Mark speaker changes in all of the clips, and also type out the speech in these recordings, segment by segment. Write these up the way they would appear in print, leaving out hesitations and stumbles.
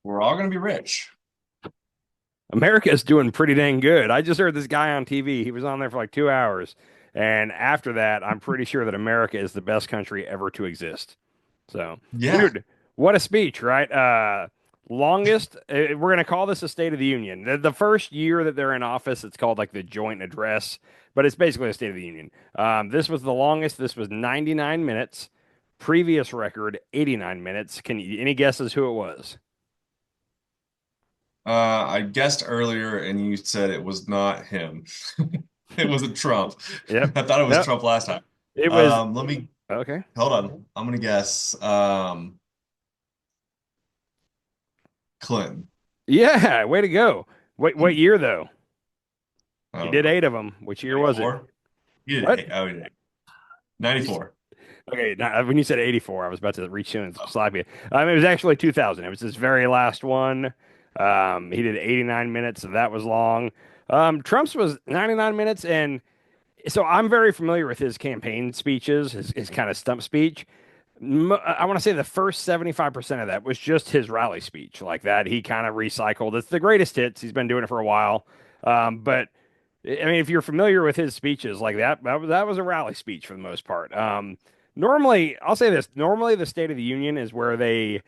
Speaker 1: We're all gonna be rich.
Speaker 2: America is doing pretty dang good. I just heard this guy on TV. He was on there for like 2 hours. And after that, I'm pretty sure that America is the best country ever to exist. So,
Speaker 1: Yeah.
Speaker 2: dude, what a speech, right? Longest, we're going to call this a State of the Union. The first year that they're in office, it's called like the joint address, but it's basically a State of the Union. This was the longest. This was 99 minutes. Previous record, 89 minutes. Any guesses who it was?
Speaker 1: I guessed earlier and you said it was not him. It wasn't Trump.
Speaker 2: Yep.
Speaker 1: I thought it was
Speaker 2: Nope.
Speaker 1: Trump last time.
Speaker 2: It was,
Speaker 1: Let me
Speaker 2: okay.
Speaker 1: hold on. I'm gonna guess Clinton.
Speaker 2: Yeah, way to go. What year though?
Speaker 1: I
Speaker 2: You
Speaker 1: don't
Speaker 2: did
Speaker 1: know.
Speaker 2: eight of them. Which year was it?
Speaker 1: 94? You did
Speaker 2: What?
Speaker 1: eight. Oh, you did. 94.
Speaker 2: Okay, now, when you said 84, I was about to reach in and slap you. It was actually 2000. It was his very last one. He did 89 minutes, so that was long. Trump's was 99 minutes, and so I'm very familiar with his campaign speeches, his kind of stump speech. I want to say the first 75% of that was just his rally speech, like that. He kind of recycled. It's the greatest hits. He's been doing it for a while. But I mean, if you're familiar with his speeches like that was a rally speech for the most part. Normally, I'll say this. Normally, the State of the Union is where they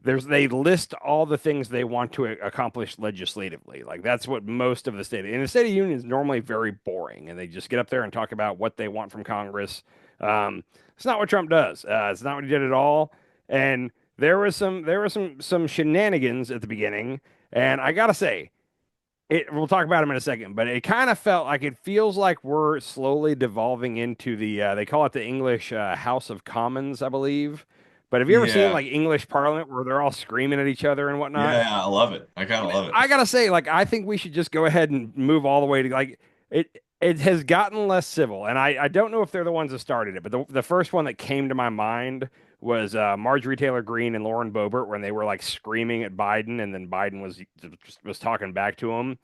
Speaker 2: list all the things they want to accomplish legislatively. Like that's what most of the state and the State of the Union is normally very boring, and they just get up there and talk about what they want from Congress. It's not what Trump does. It's not what he did at all. And there was some shenanigans at the beginning, and I gotta say, we'll talk about him in a second, but it kind of felt like it feels like we're slowly devolving into they call it the English House of Commons, I believe. But have you ever seen
Speaker 1: Yeah.
Speaker 2: like English Parliament where they're all screaming at each other and whatnot?
Speaker 1: Yeah, yeah, I love it. I kind of love it.
Speaker 2: I gotta say, like, I think we should just go ahead and move all the way to like it. It has gotten less civil, and I don't know if they're the ones that started it, but the first one that came to my mind was Marjorie Taylor Greene and Lauren Boebert when they were like screaming at Biden, and then Biden was talking back to him.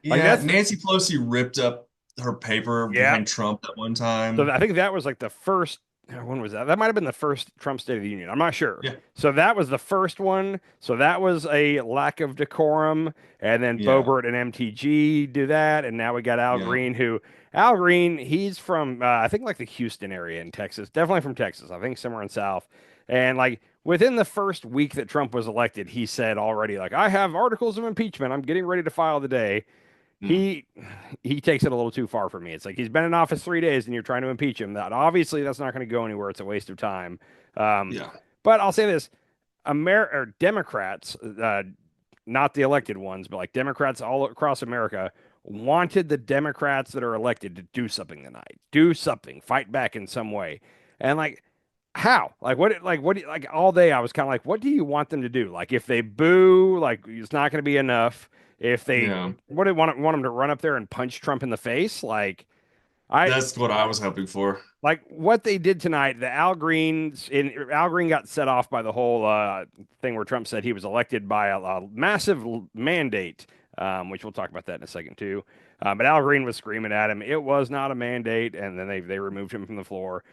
Speaker 2: Like
Speaker 1: Yeah,
Speaker 2: that's
Speaker 1: Nancy Pelosi ripped up her paper
Speaker 2: yeah.
Speaker 1: behind Trump at one
Speaker 2: So
Speaker 1: time.
Speaker 2: I think that was like the first. When was that? That might have been the first Trump State of the Union. I'm not sure.
Speaker 1: Yeah,
Speaker 2: So that was the first one. So that was a lack of decorum. And then
Speaker 1: yeah,
Speaker 2: Boebert and MTG do that. And now we got Al
Speaker 1: yeah.
Speaker 2: Green, who Al Green, he's from I think like the Houston area in Texas. Definitely from Texas. I think somewhere in South. And like within the first week that Trump was elected, he said already like I have articles of impeachment. I'm getting ready to file today.
Speaker 1: Hmm.
Speaker 2: he he takes it a little too far for me. It's like he's been in office 3 days and you're trying to impeach him. That obviously that's not going to go anywhere. It's a waste of time. Um,
Speaker 1: Yeah.
Speaker 2: but I'll say this: or Democrats, not the elected ones, but like Democrats all across America wanted the Democrats that are elected to do something tonight, do something, fight back in some way, and like. How? Like all day I was kind of like, what do you want them to do? Like if they boo, like it's not going to be enough. If they
Speaker 1: Yeah.
Speaker 2: what do you want them to run up there and punch Trump in the face? I
Speaker 1: That's what I was hoping for.
Speaker 2: like what they did tonight. The Al Green got set off by the whole thing where Trump said he was elected by a massive mandate, which we'll talk about that in a second too. But Al Green was screaming at him. It was not a mandate, and then they removed him from the floor.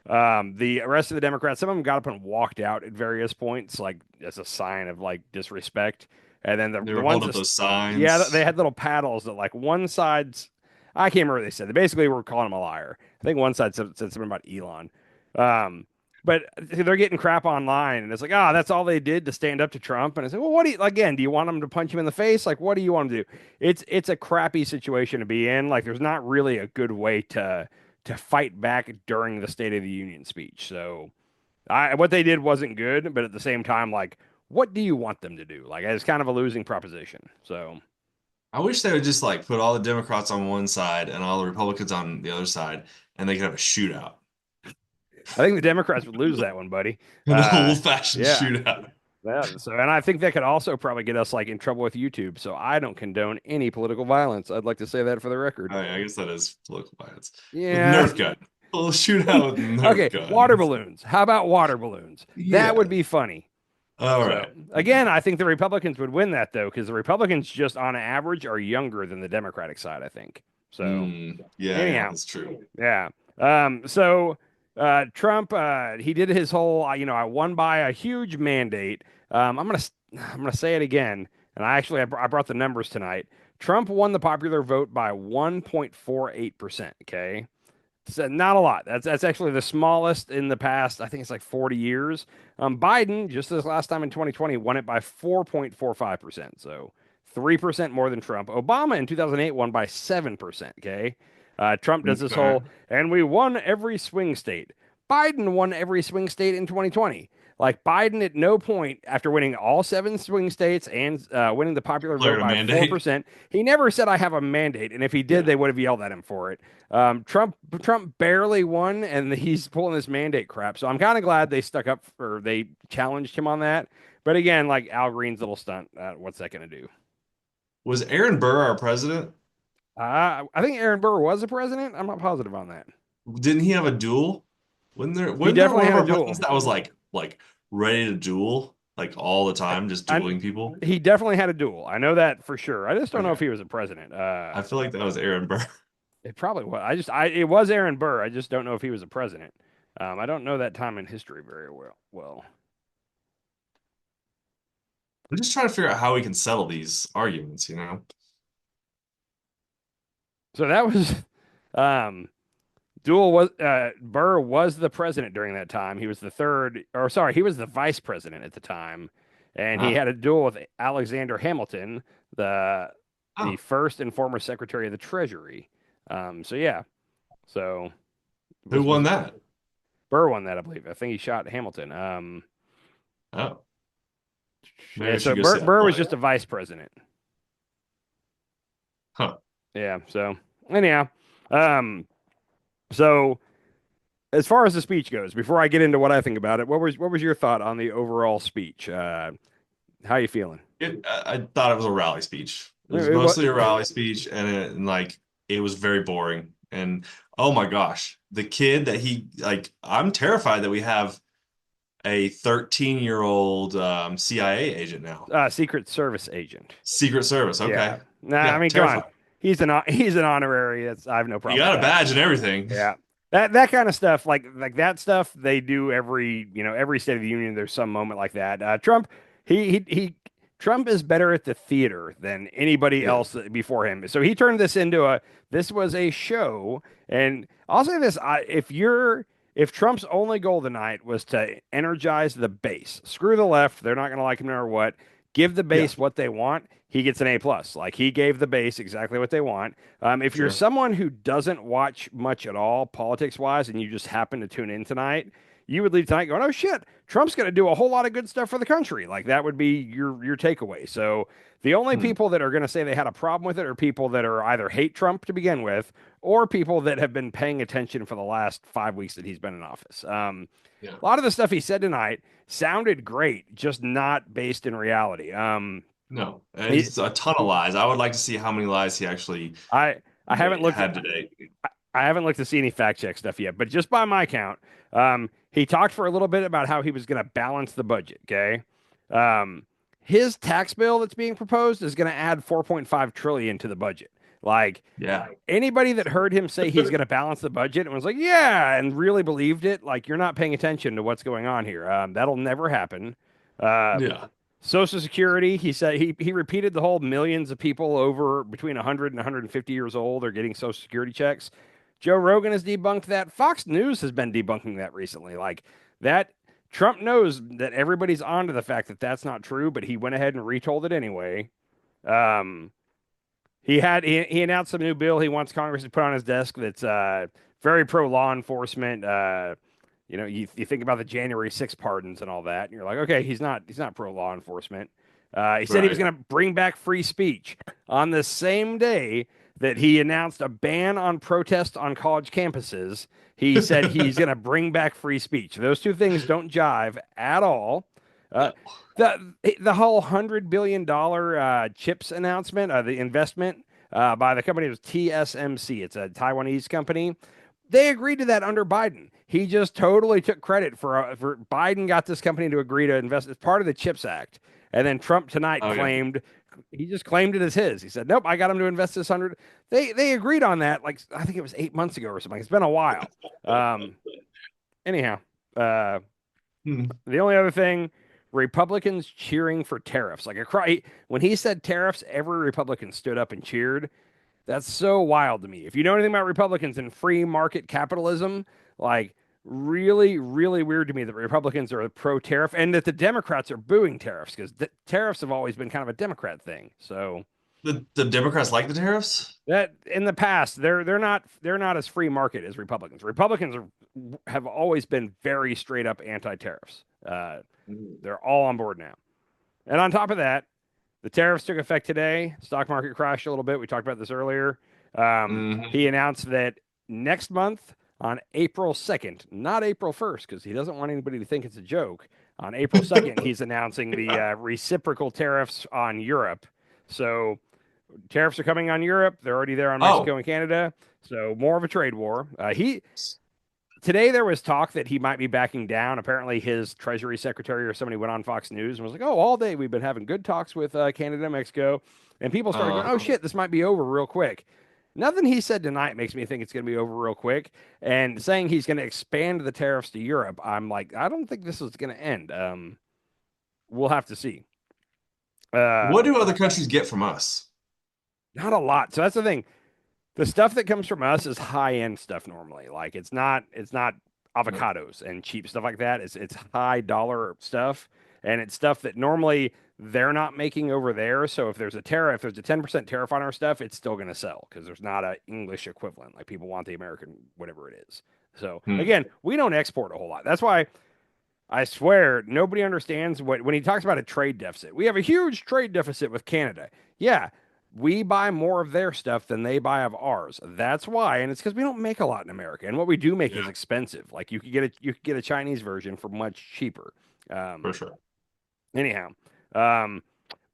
Speaker 2: The rest of the Democrats, some of them got up and walked out at various points, like as a sign of like disrespect. And then
Speaker 1: They
Speaker 2: the
Speaker 1: were
Speaker 2: ones
Speaker 1: holding
Speaker 2: that,
Speaker 1: up those
Speaker 2: yeah, they
Speaker 1: signs.
Speaker 2: had little paddles that like one side's, I can't remember what they said. They basically were calling him a liar. I think one side said something about Elon. Um, but they're getting crap online, and it's like, that's all they did to stand up to Trump. And I said, well, what do you again? Do you want them to punch him in the face? Like, what do you want them to do? It's a crappy situation to be in. Like, there's not really a good way to fight back during the State of the Union speech. So, what they did wasn't good, but at the same time, like, what do you want them to do? Like, it's kind of a losing proposition. So,
Speaker 1: I wish they would just like put all the Democrats on one side and all the Republicans on the other side, and they could have a shootout,
Speaker 2: I think the Democrats would lose that one, buddy.
Speaker 1: an
Speaker 2: Uh,
Speaker 1: old-fashioned
Speaker 2: yeah.
Speaker 1: shootout.
Speaker 2: Yeah, so and I think that could also probably get us like in trouble with YouTube. So I don't condone any political violence. I'd like to say that for the record.
Speaker 1: I guess that is political violence with
Speaker 2: Yeah.
Speaker 1: Nerf gun. A little shootout with Nerf
Speaker 2: Okay, water
Speaker 1: guns.
Speaker 2: balloons. How about water balloons? That would
Speaker 1: Yeah.
Speaker 2: be funny.
Speaker 1: All
Speaker 2: So
Speaker 1: right.
Speaker 2: again, I think the Republicans would win that though, because the Republicans just on average are younger than the Democratic side, I think. So
Speaker 1: Yeah, yeah,
Speaker 2: anyhow,
Speaker 1: that's true.
Speaker 2: yeah. Trump, he did his whole, I won by a huge mandate. I'm gonna say it again, and I brought the numbers tonight. Trump won the popular vote by 1.48%. Okay, so not a lot. That's actually the smallest in the past. I think it's like 40 years. Biden just this last time in 2020 won it by 4.45%. So 3% more than Trump. Obama in 2008 won by 7%. Okay. Trump does this
Speaker 1: Okay.
Speaker 2: whole, and we won every swing state. Biden won every swing state in 2020. Like Biden, at no point after winning all seven swing states and winning the popular vote
Speaker 1: Declared a
Speaker 2: by
Speaker 1: mandate.
Speaker 2: 4%, he never said, I have a mandate. And if he did,
Speaker 1: Yeah.
Speaker 2: they would have yelled at him for it. Trump barely won, and he's pulling this mandate crap. So I'm kind of glad they stuck up or they challenged him on that. But again, like Al Green's little stunt, what's that going to do?
Speaker 1: Was Aaron Burr our president?
Speaker 2: I think Aaron Burr was a president. I'm not positive on that.
Speaker 1: Didn't he have a duel?
Speaker 2: He
Speaker 1: Wasn't there
Speaker 2: definitely
Speaker 1: one of
Speaker 2: had a
Speaker 1: our presidents
Speaker 2: duel.
Speaker 1: that was like ready to duel like all the
Speaker 2: I,
Speaker 1: time, just
Speaker 2: I,
Speaker 1: dueling people?
Speaker 2: he definitely had a duel. I know that for sure. I just don't know if
Speaker 1: Okay.
Speaker 2: he was a president.
Speaker 1: I feel like that was Aaron Burr.
Speaker 2: It probably was. It was Aaron Burr. I just don't know if he was a president. I don't know that time in history very well.
Speaker 1: I'm just trying to figure out how we can settle these arguments, you know?
Speaker 2: So that was, um, Duel was Burr was the president during that time. He was the third, or sorry, he was the vice president at the time, and he
Speaker 1: Ah.
Speaker 2: had a duel with Alexander Hamilton, the
Speaker 1: Oh,
Speaker 2: first and former Secretary of the Treasury. So yeah, so
Speaker 1: who
Speaker 2: was
Speaker 1: won that?
Speaker 2: Burr won that, I believe. I think he shot Hamilton.
Speaker 1: Oh, maybe
Speaker 2: Yeah,
Speaker 1: I
Speaker 2: so
Speaker 1: should go see that
Speaker 2: Burr was
Speaker 1: play.
Speaker 2: just a vice president.
Speaker 1: Huh.
Speaker 2: Yeah. So anyhow, um, so as far as the speech goes, before I get into what I think about it, what was your thought on the overall speech? How you feeling?
Speaker 1: I thought it was a rally speech. It was
Speaker 2: What?
Speaker 1: mostly a rally speech, and like it was very boring. And oh my gosh, the kid that he like, I'm terrified that we have a 13-year-old CIA agent now.
Speaker 2: Secret Service agent.
Speaker 1: Secret Service.
Speaker 2: Yeah.
Speaker 1: Okay.
Speaker 2: Nah, I
Speaker 1: Yeah,
Speaker 2: mean, come on.
Speaker 1: terrified.
Speaker 2: He's an honorary. That's I have no
Speaker 1: He
Speaker 2: problem with
Speaker 1: got a
Speaker 2: that.
Speaker 1: badge and everything.
Speaker 2: Yeah. That kind of stuff, like that stuff, they do every State of the Union. There's some moment like that. Trump, Trump is better at the theater than anybody
Speaker 1: Yeah.
Speaker 2: else before him. So he turned this was a show. And I'll say this: if Trump's only goal tonight was to energize the base, screw the left, they're not going to like him no matter what. Give the
Speaker 1: Yeah.
Speaker 2: base what they want. He gets an A plus. Like he gave the base exactly what they want. If you're
Speaker 1: Sure.
Speaker 2: someone who doesn't watch much at all politics wise and you just happen to tune in tonight, you would leave tonight going, "Oh shit, Trump's going to do a whole lot of good stuff for the country." Like that would be your takeaway. So the only
Speaker 1: Hmm.
Speaker 2: people that are going to say they had a problem with it are people that are either hate Trump to begin with or people that have been paying attention for the last 5 weeks that he's been in office.
Speaker 1: Yeah.
Speaker 2: A lot of the stuff he said tonight sounded great, just not based in reality.
Speaker 1: No,
Speaker 2: He,
Speaker 1: it's a ton of lies. I would like to see how many lies he actually
Speaker 2: I I haven't looked
Speaker 1: had today.
Speaker 2: I haven't looked to see any fact check stuff yet, but just by my count, he talked for a little bit about how he was going to balance the budget. Okay, um, his tax bill that's being proposed is going to add 4.5 trillion to the budget. Like
Speaker 1: Yeah.
Speaker 2: anybody that heard him say he's going to balance the budget and was like, "Yeah," and really believed it, like you're not paying attention to what's going on here. That'll never happen. Uh,
Speaker 1: Yeah.
Speaker 2: Social Security, he said he repeated the whole millions of people over between 100 and 150 years old are getting Social Security checks. Joe Rogan has debunked that. Fox News has been debunking that recently. Like that, Trump knows that everybody's onto the fact that that's not true, but he went ahead and retold it anyway. Um, he announced some new bill he wants Congress to put on his desk that's very pro law enforcement. You think about the January 6th pardons and all that, and you're like, okay, he's not pro law enforcement. He said he was
Speaker 1: Right.
Speaker 2: going to bring back free speech on the same day that he announced a ban on protest on college campuses. He said he's going to bring back free speech. Those two things don't jive at all. Uh,
Speaker 1: No.
Speaker 2: the whole $100 billion chips announcement, the investment by the company was TSMC. It's a Taiwanese company. They agreed to that under Biden. He just totally took credit for Biden got this company to agree to invest as part of the Chips Act. And then Trump tonight
Speaker 1: Oh yeah.
Speaker 2: claimed he just claimed it as his. He said, "Nope, I got him to invest this 100." They agreed on that like I think it was 8 months ago or something. It's been a while. Um, anyhow, uh,
Speaker 1: Hmm.
Speaker 2: the only other thing Republicans cheering for tariffs. Like when he said tariffs, every Republican stood up and cheered. That's so wild to me. If you know anything about Republicans and free market capitalism, like really, really weird to me that Republicans are pro tariff and that the Democrats are booing tariffs because tariffs have always been kind of a Democrat thing. So
Speaker 1: The Democrats like the tariffs?
Speaker 2: that in the past, they're not as free market as Republicans. Have always been very straight up anti tariffs. They're all on board now. And on top of that, the tariffs took effect today. Stock market crashed a little bit. We talked about this earlier.
Speaker 1: Hmm.
Speaker 2: He announced that next month on April 2nd, not April 1st, because he doesn't want anybody to think it's a joke. On April 2nd, he's announcing the reciprocal tariffs on Europe. So tariffs are coming on Europe. They're already there on Mexico
Speaker 1: Oh,
Speaker 2: and Canada. So more of a trade war. He Today there was talk that he might be backing down. Apparently, his Treasury Secretary or somebody went on Fox News and was like, "Oh, all day we've been having good talks with Canada and Mexico," and people started going, "Oh
Speaker 1: uh,
Speaker 2: shit, this might be over real quick." Nothing he said tonight makes me think it's going to be over real quick. And saying he's going to expand the tariffs to Europe, I'm like, I don't think this is going to end. We'll have to see.
Speaker 1: what
Speaker 2: Uh,
Speaker 1: do other countries get from us?
Speaker 2: Not a lot. So that's the thing. The stuff that comes from us is high end stuff normally. Like it's not avocados and cheap stuff like that. It's high dollar stuff, and it's stuff that normally they're not making over there. So if there's a tariff, if there's a 10% tariff on our stuff, it's still going to sell because there's not a English equivalent. Like people want the American whatever it is. So
Speaker 1: Hmm.
Speaker 2: again, we don't export a whole lot. That's why I swear nobody understands what when he talks about a trade deficit. We have a huge trade deficit with Canada. Yeah, we buy more of their stuff than they buy of ours. That's why, and it's because we don't make a lot in America, and what we do make is
Speaker 1: Yeah,
Speaker 2: expensive. Like you could get a Chinese version for much cheaper.
Speaker 1: for
Speaker 2: Um,
Speaker 1: sure.
Speaker 2: Anyhow, um,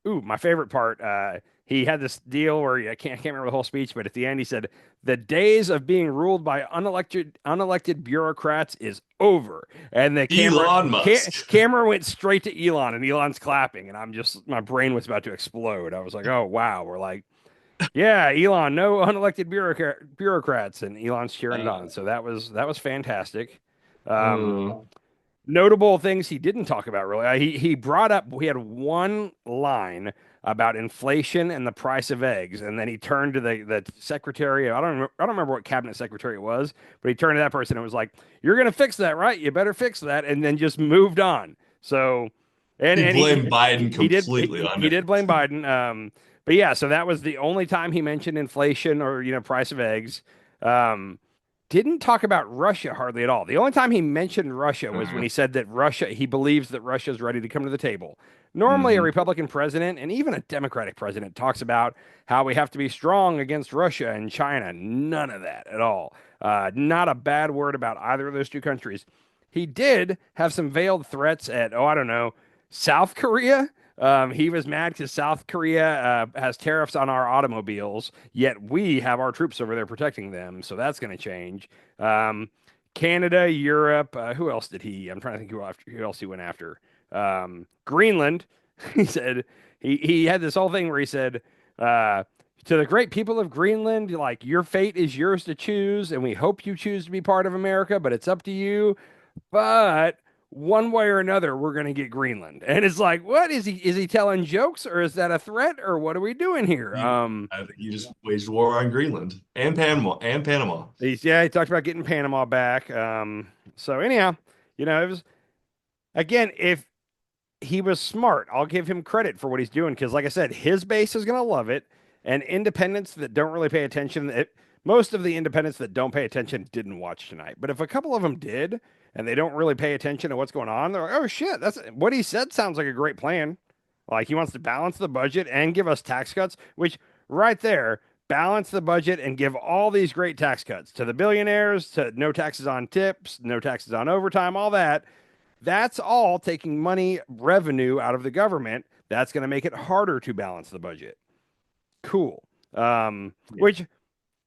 Speaker 2: ooh, my favorite part. He had this deal where I can't remember the whole speech, but at the end he said, "The days of being ruled by unelected bureaucrats is over." And the
Speaker 1: Elon Musk.
Speaker 2: camera went straight to Elon, and Elon's clapping, and my brain was about to explode. I was like, "Oh wow, we're like, yeah, Elon, no unelected bureaucrats," and Elon's cheering it on.
Speaker 1: Uh,
Speaker 2: So that was fantastic. Um,
Speaker 1: uh,
Speaker 2: Notable things he didn't talk about really. He brought up we had one line about inflation and the price of eggs, and then he turned to the secretary. I don't remember what cabinet secretary it was, but he turned to that person and was like, "You're gonna fix that, right? You better fix that," and then just moved on. So, and
Speaker 1: he
Speaker 2: and
Speaker 1: blamed Biden
Speaker 2: he did
Speaker 1: completely on
Speaker 2: he
Speaker 1: it.
Speaker 2: did blame Biden. But yeah, so that was the only time he mentioned inflation or price of eggs. Um, didn't talk about Russia hardly at all. The only time he mentioned Russia was when he said that he believes that Russia is ready to come to the table. Normally, a
Speaker 1: Hmm.
Speaker 2: Republican president and even a Democratic president talks about how we have to be strong against Russia and China. None of that at all. Not a bad word about either of those two countries. He did have some veiled threats at, oh, I don't know, South Korea. He was mad because South Korea has tariffs on our automobiles, yet we have our troops over there protecting them. So that's going to change. Um, Canada, Europe. Who else did he? I'm trying to think who else he went after. Greenland. He said he had this whole thing where he said uh, to the great people of Greenland, like your fate is yours to choose, and we hope you choose to be part of America, but it's up to you. But one way or another, we're going to get Greenland. And it's like, what is he? Is he telling jokes or is that a threat or what are we doing here?
Speaker 1: I think you just waged war on Greenland and Panama and Panama.
Speaker 2: He talked about getting Panama back. So anyhow, it was again, if he was smart, I'll give him credit for what he's doing because, like I said, his base is going to love it. And independents that don't really pay attention, most of the independents that don't pay attention didn't watch tonight. But if a couple of them did, and they don't really pay attention to what's going on, they're like, "Oh shit, that's what he said. Sounds like a great plan. Like he wants to balance the budget and give us tax cuts, which right there." Balance the budget and give all these great tax cuts to the billionaires, to no taxes on tips, no taxes on overtime, all that. That's all taking money, revenue out of the government. That's going to make it harder to balance the budget. Cool.
Speaker 1: Yeah.
Speaker 2: Which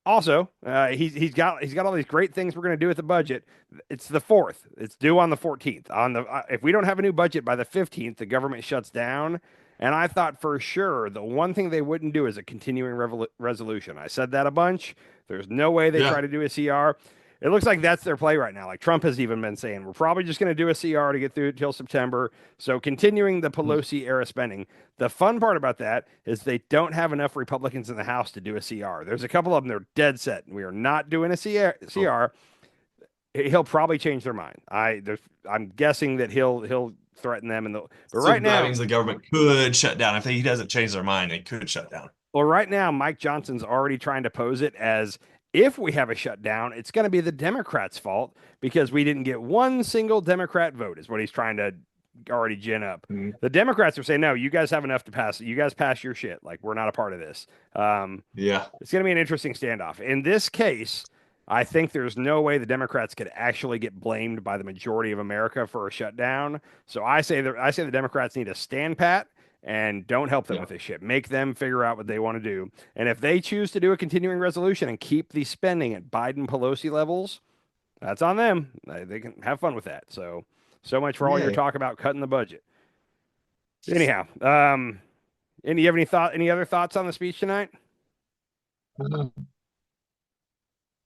Speaker 2: also, he's got all these great things we're going to do with the budget. It's the 4th. It's due on the 14th. On the If we don't have a new budget by the 15th, the government shuts down. And I thought for sure the one thing they wouldn't do is a continuing resolution. I said that a bunch. There's no way they
Speaker 1: Yeah.
Speaker 2: try to do a CR. it looks like that's their play right now. Like Trump has even been saying, we're probably just going to do a CR to get through till September. So continuing the Pelosi era spending. The fun part about that is they don't have enough Republicans in the House to do a CR. There's a couple of them they're dead set. We are not doing a
Speaker 1: Oh,
Speaker 2: CR. He'll probably change their mind. I'm guessing that he'll threaten them, and but
Speaker 1: so
Speaker 2: right
Speaker 1: that
Speaker 2: now,
Speaker 1: means the government could shut down if he doesn't change their mind. It could shut down.
Speaker 2: well, right now, Mike Johnson's already trying to pose it as if we have a shutdown, it's going to be the Democrats' fault because we didn't get one single Democrat vote, is what he's trying to already gin up.
Speaker 1: Mhm.
Speaker 2: The Democrats are saying, no, you guys have enough to pass. You guys pass your shit. Like, we're not a part of this.
Speaker 1: Yeah.
Speaker 2: It's going to be an interesting standoff. In this case, I think there's no way the Democrats could actually get blamed by the majority of America for a shutdown. So I say the Democrats need to stand pat and don't help them
Speaker 1: Yeah.
Speaker 2: with this shit. Make them figure out what they want to do. And if they choose to do a continuing resolution and keep the spending at Biden Pelosi levels, that's on them. They can have fun with that. So much for all your
Speaker 1: Yay.
Speaker 2: talk about cutting the budget. Anyhow, any other thoughts on the speech tonight?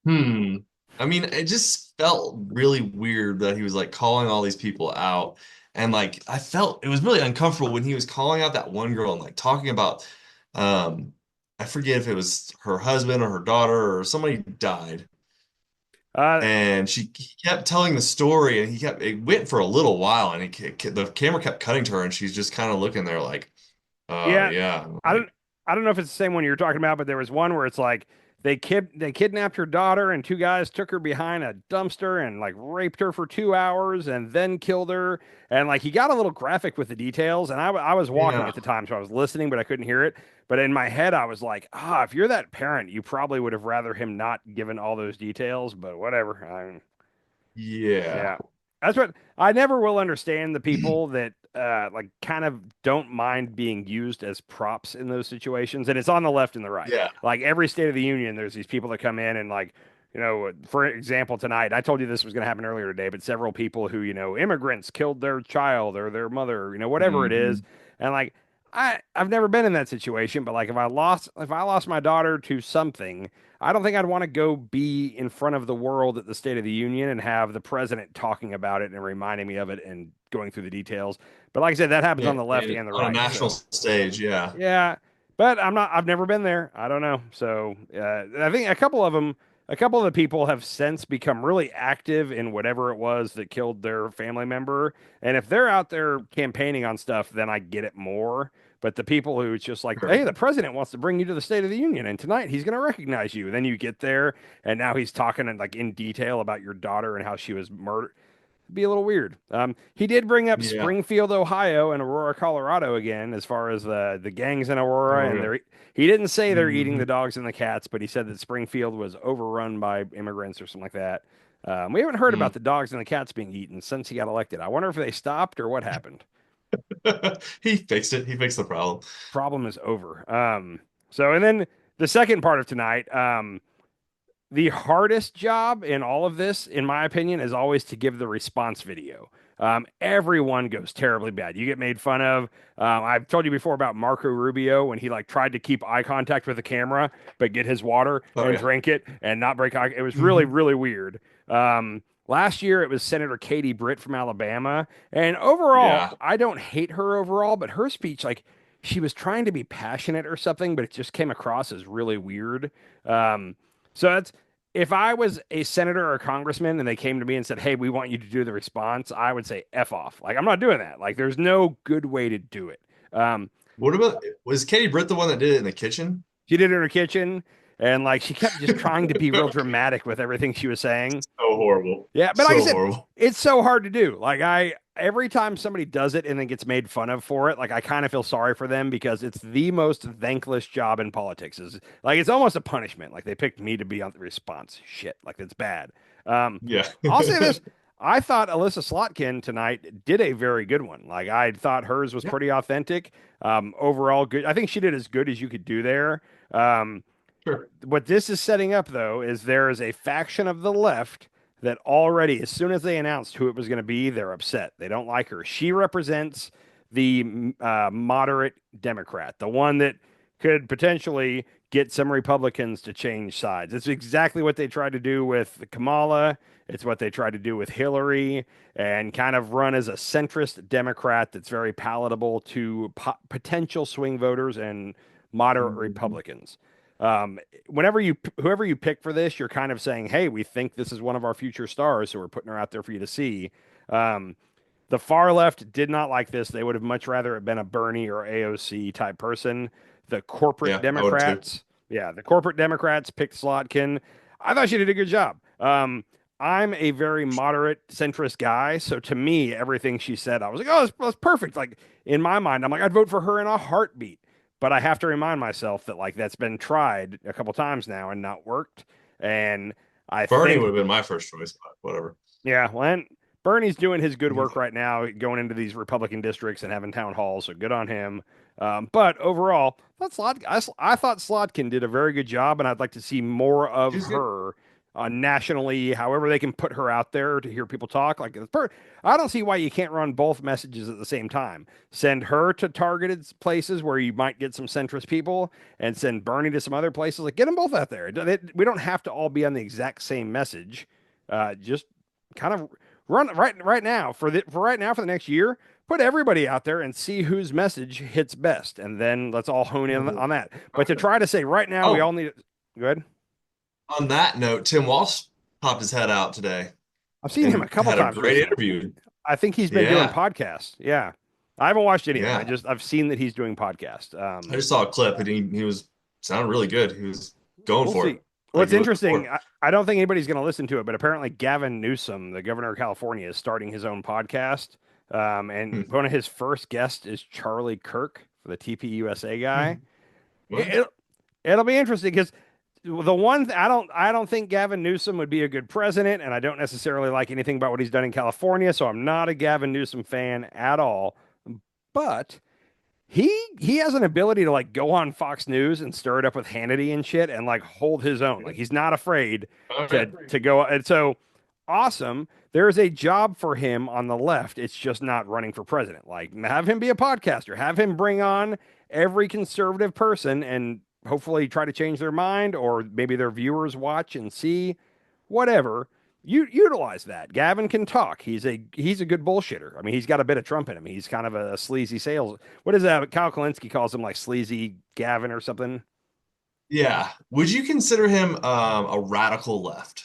Speaker 1: Hmm. I mean, it just felt really weird that he was like calling all these people out. And like I felt it was really uncomfortable when he was calling out that one girl and like talking about um I forget if it was her husband or her daughter or somebody died.
Speaker 2: Uh,
Speaker 1: And he kept telling the story and it went for a little while and the camera kept cutting to her and she's just kind of looking there like,
Speaker 2: yeah,
Speaker 1: yeah.
Speaker 2: I don't I don't know if it's the same one you're talking about, but there was one where it's like they kidnapped her daughter and two guys took her behind a dumpster and like raped her for 2 hours and then killed her. And like he got a little graphic with the details. And I was walking
Speaker 1: Yeah.
Speaker 2: at the time, so I was listening, but I couldn't hear it. But in my head, I was like, if you're that parent, you probably would have rather him not given all those details. But whatever.
Speaker 1: Yeah.
Speaker 2: Yeah. That's what I never will understand the people that like kind of don't mind being used as props in those situations. And it's on the left and the right.
Speaker 1: Yeah.
Speaker 2: Like every State of the Union, there's these people that come in and like, for example, tonight, I told you this was going to happen earlier today, but several people who, immigrants killed their child or their mother, whatever it is.
Speaker 1: Mhm.
Speaker 2: And like, I've never been in that situation, but like if I lost my daughter to something, I don't think I'd want to go be in front of the world at the State of the Union and have the president talking about it and reminding me of it and going through the details. But like I said, that happens
Speaker 1: Yeah,
Speaker 2: on the left and the
Speaker 1: on a
Speaker 2: right.
Speaker 1: national
Speaker 2: So
Speaker 1: stage, yeah.
Speaker 2: yeah, but I've never been there. I don't know. So I think a couple of the people have since become really active in whatever it was that killed their family member. And if they're out there campaigning on stuff, then I get it more. But the people who it's just like,
Speaker 1: Sure.
Speaker 2: hey, the president wants to bring you to the State of the Union, and tonight he's going to recognize you. Then you get there, and now he's talking in detail about your daughter and how she was murdered. Be a little weird. He did bring up
Speaker 1: Yeah.
Speaker 2: Springfield, Ohio, and Aurora, Colorado again, as far as the gangs in Aurora,
Speaker 1: Oh,
Speaker 2: and
Speaker 1: yeah.
Speaker 2: he didn't say they're eating
Speaker 1: Hmm.
Speaker 2: the dogs and the cats, but he said that Springfield was overrun by immigrants or something like that. We haven't heard about the dogs and the cats being eaten since he got elected. I wonder if they stopped or what happened.
Speaker 1: He fixed it. He fixed the problem.
Speaker 2: Problem is over. And then the second part of tonight, the hardest job in all of this, in my opinion, is always to give the response video. Everyone goes terribly bad. You get made fun of. I've told you before about Marco Rubio when he like tried to keep eye contact with the camera, but get his water
Speaker 1: Oh
Speaker 2: and
Speaker 1: yeah.
Speaker 2: drink it and not break eye. It was really,
Speaker 1: Hmm.
Speaker 2: really weird. Last year it was Senator Katie Britt from Alabama, and overall,
Speaker 1: Yeah.
Speaker 2: I don't hate her overall, but her speech, like she was trying to be passionate or something, but it just came across as really weird. So that's if I was a senator or a congressman and they came to me and said, "Hey, we want you to do the response," I would say "f off." Like I'm not doing that. Like there's no good way to do it. Um,
Speaker 1: What about was Katie Britt the one that did it in the kitchen?
Speaker 2: she did it in her kitchen, and like she kept just trying to be real dramatic with everything she was saying.
Speaker 1: So horrible.
Speaker 2: Yeah, but like I
Speaker 1: So
Speaker 2: said,
Speaker 1: horrible.
Speaker 2: it's so hard to do. Like every time somebody does it and then gets made fun of for it, like I kind of feel sorry for them because it's the most thankless job in politics. Is like it's almost a punishment. Like they picked me to be on the response. Shit, like it's bad. Um,
Speaker 1: Yeah.
Speaker 2: I'll say this. I thought Alyssa Slotkin tonight did a very good one. Like I thought hers was
Speaker 1: Yeah,
Speaker 2: pretty authentic. Overall good. I think she did as good as you could do there. Um,
Speaker 1: sure.
Speaker 2: what this is setting up, though, is there is a faction of the left that already, as soon as they announced who it was going to be, they're upset. They don't like her. She represents the moderate Democrat, the one that could potentially get some Republicans to change sides. It's exactly what they tried to do with Kamala. It's what they tried to do with Hillary and kind of run as a centrist Democrat that's very palatable to potential swing voters and moderate
Speaker 1: Mhm.
Speaker 2: Republicans. Whoever you pick for this, you're kind of saying, hey, we think this is one of our future stars, so we're putting her out there for you to see. Um, the far left did not like this. They would have much rather it been a Bernie or AOC type person. The corporate
Speaker 1: Yeah, I would too.
Speaker 2: Democrats, yeah, the corporate Democrats picked Slotkin. I thought she did a good job. I'm a very moderate centrist guy, so to me, everything she said, I was like, oh, that's perfect. Like in my mind, I'm like, I'd vote for her in a heartbeat. But I have to remind myself that like that's been tried a couple times now and not worked. And I
Speaker 1: Bernie would
Speaker 2: think
Speaker 1: have been my first choice, but whatever.
Speaker 2: yeah, well, and Bernie's doing his good work right now, going into these Republican districts and having town halls, so good on him. But overall, I thought Slotkin did a very good job, and I'd like to see more of
Speaker 1: She's good.
Speaker 2: her nationally, however they can put her out there to hear people talk. I don't see why you can't run both messages at the same time. Send her to targeted places where you might get some centrist people, and send Bernie to some other places. Like, get them both out there. We don't have to all be on the exact same message. Just kind of run right now for right now for the next year. Put everybody out there and see whose message hits best, and then let's all hone in
Speaker 1: Mhm.
Speaker 2: on that. But to
Speaker 1: Okay.
Speaker 2: try to say right now we
Speaker 1: Oh,
Speaker 2: all need good.
Speaker 1: on that note, Tim Walsh popped his head out today
Speaker 2: I've seen him a
Speaker 1: and
Speaker 2: couple
Speaker 1: had a
Speaker 2: times
Speaker 1: great
Speaker 2: recently.
Speaker 1: interview.
Speaker 2: I think he's been doing
Speaker 1: Yeah,
Speaker 2: podcasts. Yeah, I haven't watched any of them.
Speaker 1: yeah.
Speaker 2: I've seen that he's doing podcasts.
Speaker 1: I just saw a clip and he was sounded really good. He was going
Speaker 2: We'll
Speaker 1: for it.
Speaker 2: see.
Speaker 1: Like
Speaker 2: What's
Speaker 1: he was
Speaker 2: interesting,
Speaker 1: for
Speaker 2: I don't think anybody's going to listen to it, but apparently Gavin Newsom, the governor of California, is starting his own podcast. And
Speaker 1: it.
Speaker 2: one of his first guests is Charlie Kirk, for the TPUSA guy.
Speaker 1: What?
Speaker 2: It, it'll be interesting because I don't think Gavin Newsom would be a good president, and I don't necessarily like anything about what he's done in California, so I'm not a Gavin Newsom fan at all. But he has an ability to like go on Fox News and stir it up with Hannity and shit and like hold his own. Like he's not afraid
Speaker 1: Okay.
Speaker 2: to go and so awesome. There is a job for him on the left. It's just not running for president. Like have him be a podcaster, have him bring on every conservative person and hopefully try to change their mind or maybe their viewers watch and see whatever. You utilize that. Gavin can talk. He's a good bullshitter. I mean, he's got a bit of Trump in him. He's kind of a sleazy sales. What is that? Kyle Kalinske calls him like sleazy Gavin or something.
Speaker 1: Yeah. Would you consider him a radical left?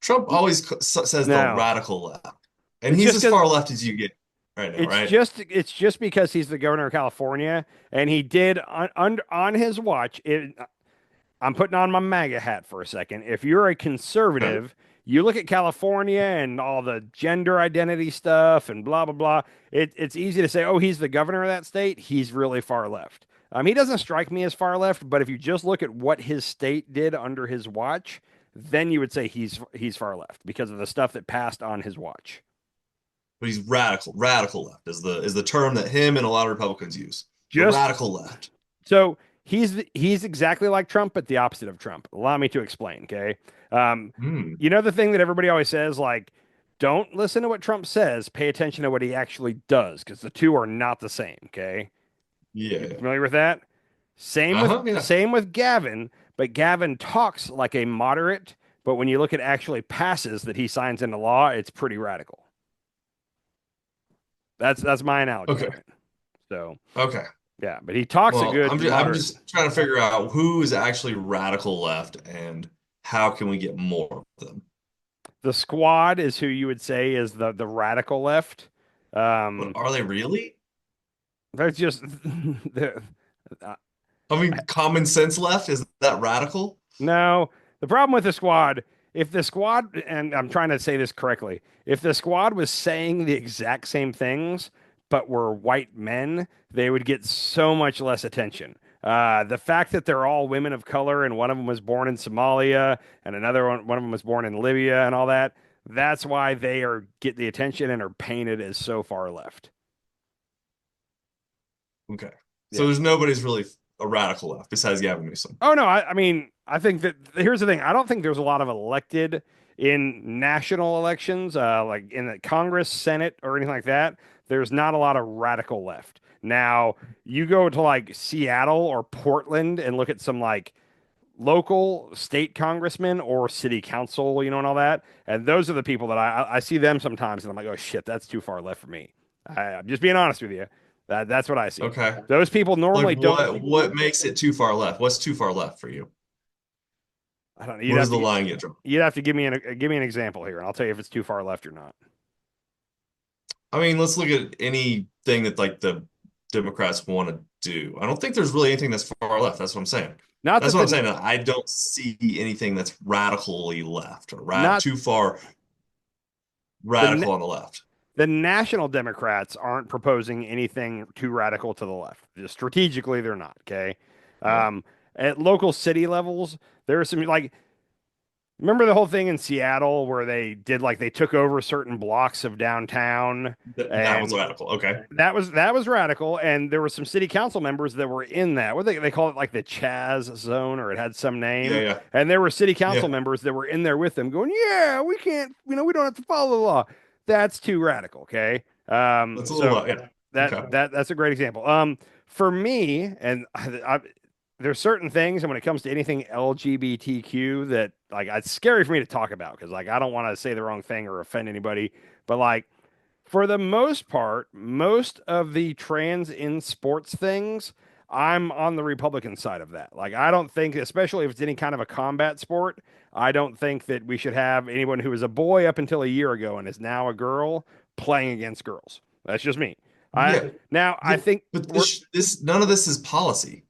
Speaker 1: Trump always says the
Speaker 2: No,
Speaker 1: radical left, and
Speaker 2: it's
Speaker 1: he's
Speaker 2: just
Speaker 1: as
Speaker 2: because
Speaker 1: far left as you get right now, right?
Speaker 2: it's just because he's the governor of California and he did on his watch. I'm putting on my MAGA hat for a second. If you're a
Speaker 1: Okay.
Speaker 2: conservative, you look at California and all the gender identity stuff and blah blah blah. It's easy to say, oh, he's the governor of that state. He's really far left. He doesn't strike me as far left, but if you just look at what his state did under his watch, then you would say he's far left because of the stuff that passed on his watch.
Speaker 1: But he's radical. Radical left is the term that him and a lot of Republicans use. The
Speaker 2: Just
Speaker 1: radical left.
Speaker 2: so he's exactly like Trump, but the opposite of Trump. Allow me to explain. Okay. Um,
Speaker 1: Hmm.
Speaker 2: you know the thing that everybody always says, like, don't listen to what Trump says. Pay attention to what he actually does, because the two are not the same. Okay. You
Speaker 1: Yeah.
Speaker 2: familiar with that?
Speaker 1: Uh-huh. Yeah.
Speaker 2: Same with Gavin, but Gavin talks like a moderate, but when you look at actually passes that he signs into law, it's pretty radical. That's my analogy
Speaker 1: Okay.
Speaker 2: of it. So
Speaker 1: Okay.
Speaker 2: yeah, but he talks a
Speaker 1: Well,
Speaker 2: good
Speaker 1: I'm
Speaker 2: moderate.
Speaker 1: just trying to figure out who is actually radical left and how can we get more of them.
Speaker 2: The squad is who you would say is the radical left.
Speaker 1: But
Speaker 2: Um,
Speaker 1: are they really?
Speaker 2: they're just the
Speaker 1: I mean, common sense left, is that radical?
Speaker 2: no. The problem with the squad, if the squad, and I'm trying to say this correctly, if the squad was saying the exact same things but were white men, they would get so much less attention. The fact that they're all women of color and one of them was born in Somalia and one of them was born in Libya and all that, that's why they are get the attention and are painted as so far left.
Speaker 1: Okay. So
Speaker 2: Yeah.
Speaker 1: there's nobody's really a radical left besides Gavin Newsom.
Speaker 2: Oh no, I mean, I think that here's the thing. I don't think there's a lot of elected in national elections, like in the Congress, Senate, or anything like that. there's not a lot of radical left. Now, you go to like Seattle or Portland and look at some like local state congressmen or city council, and all that. And those are the people that I see them sometimes, and I'm like, oh shit, that's too far left for me. I'm just being honest with you. That's what I see.
Speaker 1: Okay.
Speaker 2: Those people
Speaker 1: Like
Speaker 2: normally don't.
Speaker 1: what makes it too far left? What's too far left for you?
Speaker 2: I don't know.
Speaker 1: Where does the line get drawn?
Speaker 2: You'd have to give me an example here, and I'll tell you if it's too far left or not.
Speaker 1: I mean, let's look at anything that like the Democrats want to do. I don't think there's really anything that's far left. That's what I'm saying.
Speaker 2: Not
Speaker 1: That's
Speaker 2: that
Speaker 1: what I'm
Speaker 2: the
Speaker 1: saying. I don't see anything that's radically left or
Speaker 2: not
Speaker 1: too far
Speaker 2: the
Speaker 1: radical on the left.
Speaker 2: the national Democrats aren't proposing anything too radical to the left. Just strategically, they're not. Okay.
Speaker 1: Yeah.
Speaker 2: Um, at local city levels, there are some like remember the whole thing in Seattle where they took over certain blocks of downtown
Speaker 1: That was
Speaker 2: and
Speaker 1: radical. Okay.
Speaker 2: that was radical, and there were some city council members that were in that. What they call it, like the Chaz zone, or it had some
Speaker 1: Yeah,
Speaker 2: name.
Speaker 1: yeah.
Speaker 2: And there were city council
Speaker 1: Yeah.
Speaker 2: members that were in there with them, going, "Yeah, we can't, we don't have to follow the law. That's too radical." Okay,
Speaker 1: That's a little
Speaker 2: so
Speaker 1: yeah.
Speaker 2: that
Speaker 1: Okay.
Speaker 2: that that's a great example. For me, and there's certain things, and when it comes to anything LGBTQ, that like it's scary for me to talk about because like I don't want to say the wrong thing or offend anybody, but like for the most part, most of the trans in sports things, I'm on the Republican side of that. Like, I don't think, especially if it's any kind of a combat sport, I don't think that we should have anyone who was a boy up until a year ago and is now a girl playing against girls. That's just me. I
Speaker 1: Yeah.
Speaker 2: now I
Speaker 1: Yeah.
Speaker 2: think
Speaker 1: But
Speaker 2: we're
Speaker 1: this none of this is policy.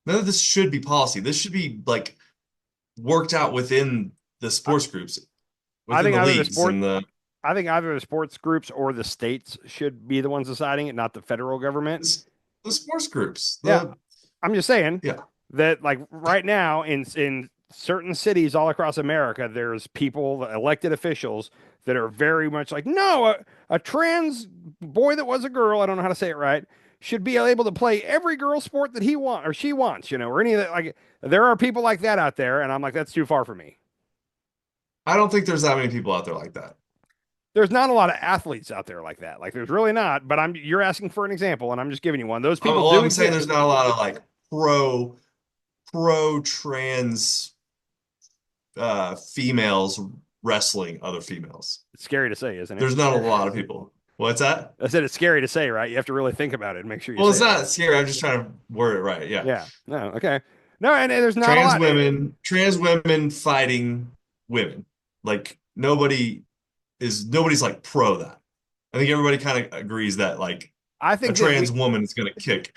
Speaker 1: None of this should be policy. This should be like worked out within the
Speaker 2: I,
Speaker 1: sports groups,
Speaker 2: I
Speaker 1: within
Speaker 2: think
Speaker 1: the
Speaker 2: either the
Speaker 1: leagues
Speaker 2: sport
Speaker 1: and the
Speaker 2: I think either the sports groups or the states should be the ones deciding it, not the federal government.
Speaker 1: the sports groups.
Speaker 2: Yeah,
Speaker 1: The
Speaker 2: I'm just saying
Speaker 1: yeah.
Speaker 2: that like right now in certain cities all across America, there's people, elected officials that are very much like, no, a trans boy that was a girl, I don't know how to say it right, should be able to play every girl sport that he wants or she wants, or any of that. Like there are people like that out there, and I'm like, that's too far for me.
Speaker 1: I don't think there's that many people out there like that.
Speaker 2: There's not a lot of athletes out there like that. Like there's really not, but you're asking for an example, and I'm just giving you one. Those people
Speaker 1: Well,
Speaker 2: do
Speaker 1: I'm saying there's
Speaker 2: exist.
Speaker 1: not a lot of like pro trans females wrestling other females.
Speaker 2: It's scary to say, isn't it?
Speaker 1: There's not a lot of people. What's that?
Speaker 2: I said it's scary to say, right? You have to really think about it and make sure you
Speaker 1: Well,
Speaker 2: say
Speaker 1: it's
Speaker 2: it right.
Speaker 1: not scary. I'm just trying to word it right. Yeah.
Speaker 2: Yeah. No. Okay. No, and there's not a lot.
Speaker 1: Trans women fighting women. Like nobody's like pro that. I think everybody kind of agrees that like
Speaker 2: I
Speaker 1: a
Speaker 2: think that
Speaker 1: trans woman is going to kick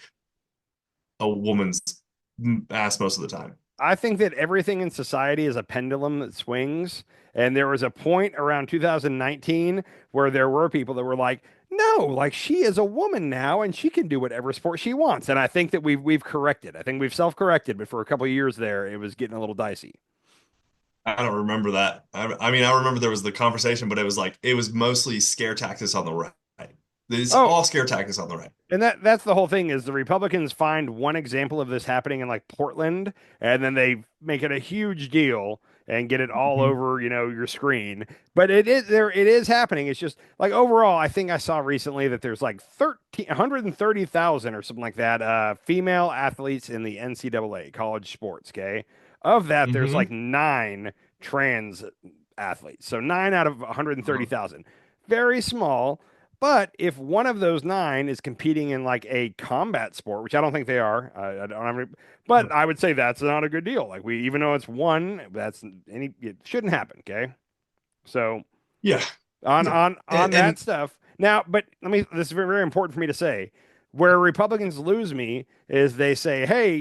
Speaker 1: a woman's ass most of the time.
Speaker 2: I think that everything in society is a pendulum that swings. And there was a point around 2019 where there were people that were like, no, like she is a woman now and she can do whatever sport she wants. And I think that we've corrected. I think we've self-corrected, but for a couple of years there, it was getting a little dicey.
Speaker 1: I don't remember that. I mean, I remember there was the conversation, but it was like it was mostly scare tactics on the right. It's
Speaker 2: Oh,
Speaker 1: all scare tactics on the right.
Speaker 2: and that's the whole thing is the Republicans find one example of this happening in like Portland, and then they make it a huge deal and get it all
Speaker 1: Mhm.
Speaker 2: over, your screen. But it is happening. It's just like overall, I think I saw recently that there's like 130,000 or something like that female athletes in the NCAA college sports. Okay, of that, there's like
Speaker 1: Mhm.
Speaker 2: nine trans athletes, so nine out of
Speaker 1: Uh-huh.
Speaker 2: 130,000, very small. But if one of those nine is competing in like a combat sport, which I don't think they are, I don't have any, but I would say that's not a good deal. Like even though it's one, it shouldn't happen. Okay, so
Speaker 1: Yeah.
Speaker 2: on
Speaker 1: Yeah.
Speaker 2: on on
Speaker 1: And
Speaker 2: that stuff now, but this is very, very important for me to say. Where Republicans lose me is they say, hey,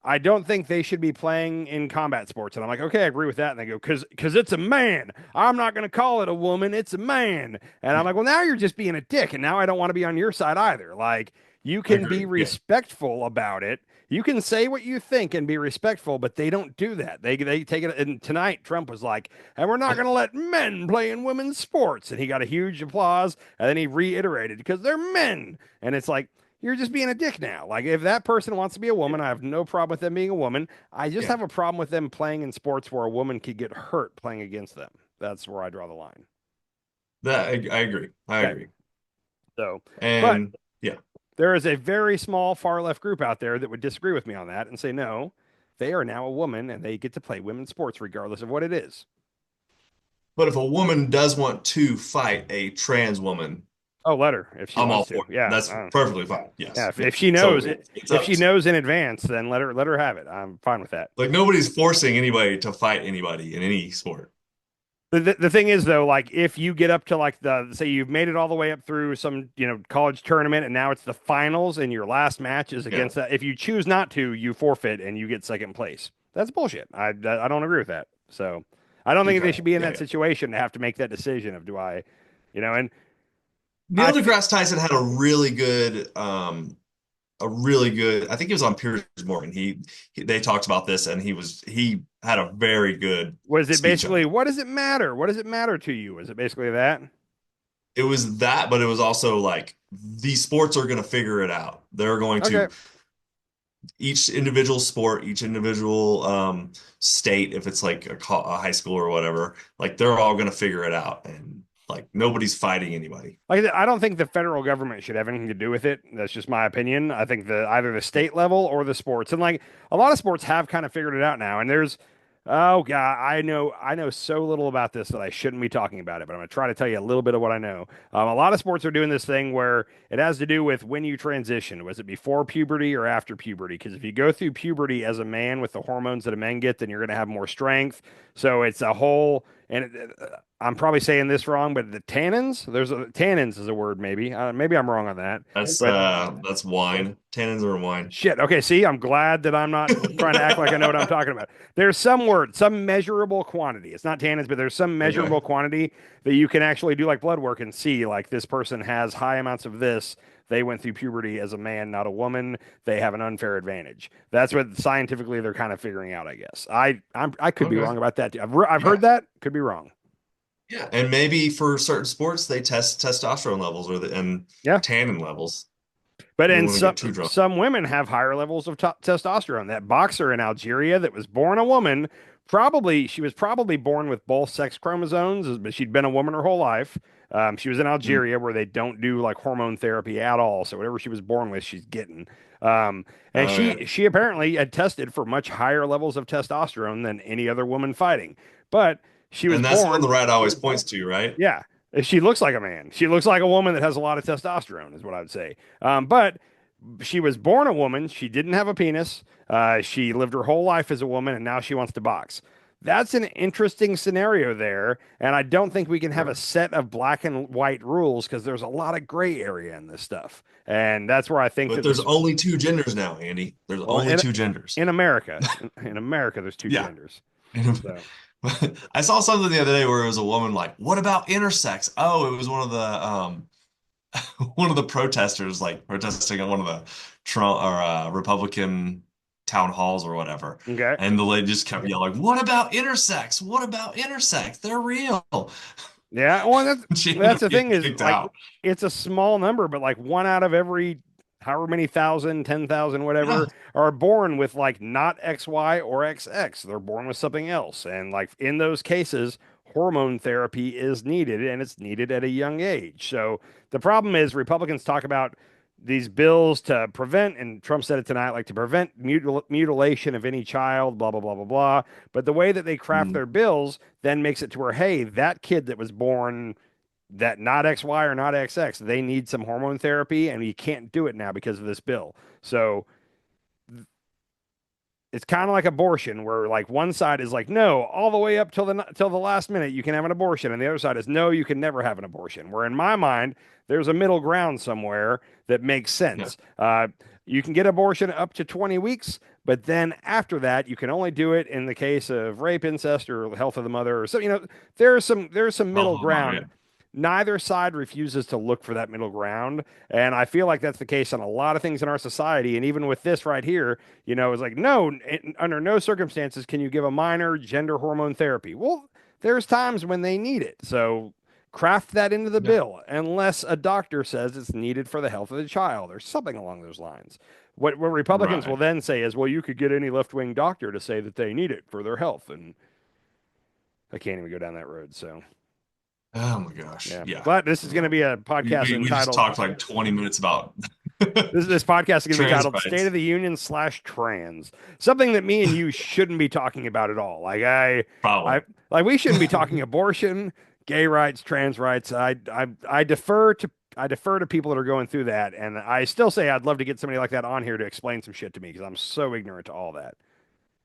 Speaker 2: I don't think they should be playing in combat sports. And I'm like, okay, I agree with that. And they go, because it's a man. I'm not going to call it a woman. It's a man. And I'm like, well, now you're just being a dick. And now I don't want to be on your side either. Like, you
Speaker 1: I
Speaker 2: can be
Speaker 1: agree. Yeah.
Speaker 2: respectful about it. You can say what you think and be respectful, but they don't do that. They take it. And tonight, Trump was like, and we're not going to let men play in women's sports. And he got a huge applause. And then he reiterated because they're men. And it's like, you're just being a dick now. Like if that person wants to be a woman, I have no problem with them being a woman. I just
Speaker 1: Yeah.
Speaker 2: have a problem with them playing in sports where a woman could get hurt playing against them. That's where I draw the line.
Speaker 1: I agree. I
Speaker 2: Okay.
Speaker 1: agree.
Speaker 2: So, but
Speaker 1: And yeah,
Speaker 2: there is a very small far left group out there that would disagree with me on that and say, no, they are now a woman and they get to play women's sports regardless of what it is.
Speaker 1: but if a woman does want to fight a trans woman,
Speaker 2: Oh, let her if she
Speaker 1: I'm all
Speaker 2: wants to.
Speaker 1: for it.
Speaker 2: Yeah.
Speaker 1: That's perfectly fine.
Speaker 2: Yeah.
Speaker 1: Yes.
Speaker 2: If she
Speaker 1: So
Speaker 2: knows it,
Speaker 1: it's
Speaker 2: if
Speaker 1: up
Speaker 2: she
Speaker 1: to,
Speaker 2: knows in advance, then let her have it. I'm fine with that.
Speaker 1: like nobody's forcing anybody to fight anybody in any sport.
Speaker 2: The thing is though, like if you get up to like the say you've made it all the way up through some college tournament and now it's the finals and your last match is
Speaker 1: Yeah,
Speaker 2: against that. If you choose not to, you forfeit and you get second place. That's bullshit. I don't agree with that. So I don't think they
Speaker 1: okay.
Speaker 2: should be in
Speaker 1: Yeah,
Speaker 2: that
Speaker 1: yeah.
Speaker 2: situation to have to make that decision of do I, and I
Speaker 1: Neil deGrasse Tyson had a really good, I think he was on Piers Morgan. They talked about this and he had a very good
Speaker 2: was it
Speaker 1: speech on
Speaker 2: basically
Speaker 1: it.
Speaker 2: what does it matter? What does it matter to you? Was it basically that?
Speaker 1: It was that, but it was also like these sports are going to figure it out. They're going
Speaker 2: Okay.
Speaker 1: to each individual sport, each individual state, if it's like a high school or whatever, like they're all going to figure it out, and like nobody's fighting anybody.
Speaker 2: Like I don't think the federal government should have anything to do with it. That's just my opinion. I think the either the state level or the sports, and like a lot of sports have kind of figured it out now. And there's, oh god, I know so little about this that I shouldn't be talking about it, but I'm gonna try to tell you a little bit of what I know. A lot of sports are doing this thing where it has to do with when you transition. Was it before puberty or after puberty? Because if you go through puberty as a man with the hormones that a man get, then you're gonna have more strength. So it's a whole and I'm probably saying this wrong, but the tannins, tannins is a word, maybe. Maybe I'm wrong on that. But
Speaker 1: That's wine. Tannins are wine.
Speaker 2: shit. Okay, see, I'm glad that I'm not trying to act like I know what I'm talking about. There's some word, some measurable quantity. It's not tannins, but there's some
Speaker 1: Okay.
Speaker 2: measurable quantity that you can actually do like blood work and see like this person has high amounts of this. They went through puberty as a man, not a woman. They have an unfair advantage. That's what scientifically they're kind of figuring out, I guess. I could be
Speaker 1: Okay.
Speaker 2: wrong about that too. I've
Speaker 1: Yeah.
Speaker 2: heard that. Could be wrong.
Speaker 1: Yeah. And maybe for certain sports they test testosterone levels and
Speaker 2: Yeah.
Speaker 1: tannin levels.
Speaker 2: But
Speaker 1: You don't
Speaker 2: in
Speaker 1: want to get too drunk.
Speaker 2: some women have higher levels of testosterone. That boxer in Algeria that was born a woman, probably she was probably born with both sex chromosomes, but she'd been a woman her whole life. She was in
Speaker 1: Mm.
Speaker 2: Algeria where they don't do like hormone therapy at all. So whatever she was born with, she's getting. And
Speaker 1: Oh yeah.
Speaker 2: she apparently had tested for much higher levels of testosterone than any other woman fighting. But she was
Speaker 1: And that's the one the
Speaker 2: born,
Speaker 1: rat always points to, right?
Speaker 2: yeah. She looks like a man. She looks like a woman that has a lot of testosterone, is what I would say. But she was born a woman. She didn't have a penis. She lived her whole life as a woman, and now she wants to box. That's an interesting scenario there, and I don't think we can have a
Speaker 1: Sure.
Speaker 2: set of black and white rules because there's a lot of gray area in this stuff, and that's where I think
Speaker 1: But
Speaker 2: that
Speaker 1: there's
Speaker 2: this.
Speaker 1: only two genders now, Andy. There's
Speaker 2: Well,
Speaker 1: only two genders.
Speaker 2: in America, in America, there's two
Speaker 1: Yeah.
Speaker 2: genders.
Speaker 1: And
Speaker 2: So
Speaker 1: I saw something the other day where it was a woman like, "What about intersex?" Oh, it was one of the protesters like protesting at one of the Trump or Republican town halls or whatever.
Speaker 2: okay.
Speaker 1: And the lady just kept yelling, "What about intersex? What about intersex? They're real."
Speaker 2: Yeah, well,
Speaker 1: She ended
Speaker 2: that's
Speaker 1: up
Speaker 2: the thing
Speaker 1: getting
Speaker 2: is
Speaker 1: kicked
Speaker 2: like
Speaker 1: out.
Speaker 2: it's a small number, but like one out of every however many thousand, 10,000,
Speaker 1: Yeah.
Speaker 2: whatever, are born with like not XY or XX. They're born with something else, and like in those cases, hormone therapy is needed, and it's needed at a young age. So the problem is Republicans talk about these bills to prevent, and Trump said it tonight, like to prevent mutilation of any child, blah blah blah blah blah. But the way that they craft
Speaker 1: Mm,
Speaker 2: their bills then makes it to where, hey, that kid that was born that not XY or not XX, they need some hormone therapy, and you can't do it now because of this bill. So it's kind of like abortion, where like one side is like, no, all the way up till the last minute you can have an abortion, and the other side is no, you can never have an abortion. Where in my mind, there's a middle ground somewhere that makes
Speaker 1: yeah.
Speaker 2: sense. You can get abortion up to 20 weeks, but then after that, you can only do it in the case of rape, incest, or health of the mother, or so. There's some
Speaker 1: Health
Speaker 2: middle
Speaker 1: of the mother, yeah.
Speaker 2: ground. Neither side refuses to look for that middle ground, and I feel like that's the case on a lot of things in our society. And even with this right here, it's like, no, under no circumstances can you give a minor gender hormone therapy. Well, there's times when they need it. So craft that into the
Speaker 1: Yeah.
Speaker 2: bill unless a doctor says it's needed for the health of the child or something along those lines. What Republicans will
Speaker 1: Right.
Speaker 2: then say is, well, you could get any left wing doctor to say that they need it for their health. And I can't even go down that road. So
Speaker 1: Oh my gosh.
Speaker 2: Yeah.
Speaker 1: Yeah.
Speaker 2: But this is going to be a podcast
Speaker 1: We just
Speaker 2: entitled
Speaker 1: talked like 20 minutes about
Speaker 2: this podcast is going to be
Speaker 1: trans
Speaker 2: titled State
Speaker 1: rights.
Speaker 2: of the Union / trans. Something that me and you shouldn't be talking about at all.
Speaker 1: Probably.
Speaker 2: Like we shouldn't be talking abortion, gay rights, trans rights. I defer to people that are going through that, and I still say I'd love to get somebody like that on here to explain some shit to me because I'm so ignorant to all that.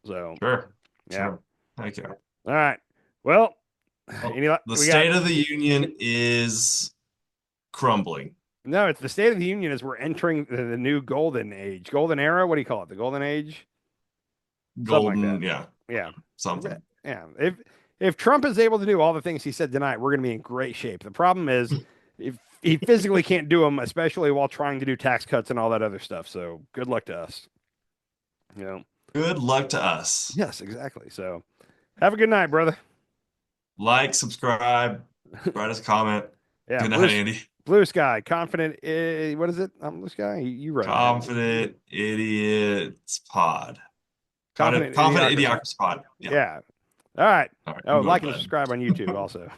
Speaker 2: So
Speaker 1: Sure.
Speaker 2: yeah.
Speaker 1: Sure. Thank you.
Speaker 2: All right. Well,
Speaker 1: Well,
Speaker 2: any
Speaker 1: the
Speaker 2: we got
Speaker 1: State of the Union is crumbling.
Speaker 2: no. It's the State of the Union as we're entering the new golden age, golden era. What do you call it? The golden age. Something like
Speaker 1: Golden,
Speaker 2: that.
Speaker 1: yeah,
Speaker 2: Yeah.
Speaker 1: something.
Speaker 2: Yeah. If Trump is able to do all the things he said tonight, we're going to be in great shape. The problem is if he physically can't do them, especially while trying to do tax cuts and all that other stuff. So good luck to us. You know.
Speaker 1: Good luck to us.
Speaker 2: Yes, exactly. So have a good night, brother.
Speaker 1: Like, subscribe, write us a comment.
Speaker 2: Yeah.
Speaker 1: Good night, Andy.
Speaker 2: Blue Sky, confident. What is it? I'm Blue Sky. You wrote it.
Speaker 1: Confident Idiots Pod.
Speaker 2: Confident
Speaker 1: Confident
Speaker 2: Idiocracy.
Speaker 1: Idiocracy Pod. Yeah.
Speaker 2: Yeah. All right.
Speaker 1: All right.
Speaker 2: Oh,
Speaker 1: I'm
Speaker 2: like
Speaker 1: going
Speaker 2: and
Speaker 1: to bed.
Speaker 2: subscribe on YouTube also.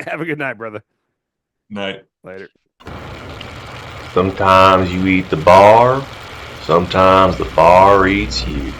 Speaker 2: Have a good night, brother.
Speaker 1: Night.
Speaker 2: Later.
Speaker 3: Sometimes you eat the bar, sometimes the bar eats you.